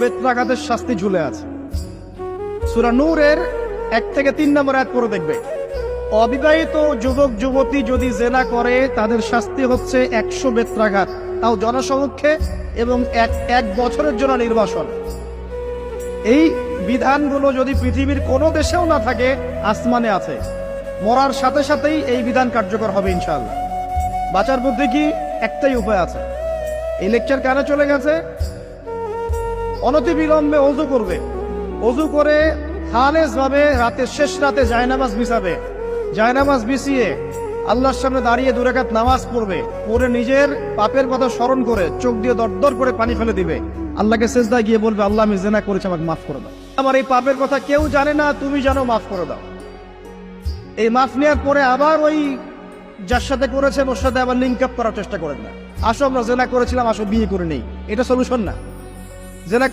বেত্রাঘাতের শাস্তি ঝুলে আছে। সূরা নূরের 1 থেকে 3 নম্বর আয়াত পড়ে দেখবে, অবিবাহিত যুবক যুবতী যদি জেনা করে তাদের শাস্তি হচ্ছে 100 বেত্রাঘাত, তাও জনসমক্ষে, এবং এক বছরের জন্য নির্বাসন। এই বিধানগুলো যদি পৃথিবীর কোনো দেশেও না থাকে, আসমানে আছে। মরার সাথে সাথেই এই বিধান কার্যকর হবে ইনশাআল্লাহ। বাঁচার বুদ্ধি কি? একটাই উপায় আছে। এই লেকচার কেন চলে গেছে? অনতি বিলম্বে ওযু করবে, ওযু করে খালেস ভাবে রাতে শেষ রাতে জায়নামাজ বিছাবে, জায়নামাজ বিছিয়ে আল্লাহর সামনে দাঁড়িয়ে 2 রাকাত নামাজ পড়বে, পড়ে নিজের পাপের কথা স্মরণ করে চোখ দিয়ে দরদর করে পানি ফেলে দিবে, আল্লাহকে সিজদায় গিয়ে বলবে, আল্লাহ আমি জিনা করেছি, আমাকে মাফ করে দাও, আমার এই পাপের কথা কেউ জানে না, তুমি জানো, মাফ করে দাও। এই মাফ নেওয়ার পরে আবার ওই যার সাথে করেছেন ওর সাথে আবার লিঙ্ক আপ করার চেষ্টা করেন না। আসো আমরা জেনা করেছিলাম, আসো বিয়ে করে নেই, এটা সলিউশন না। জেনা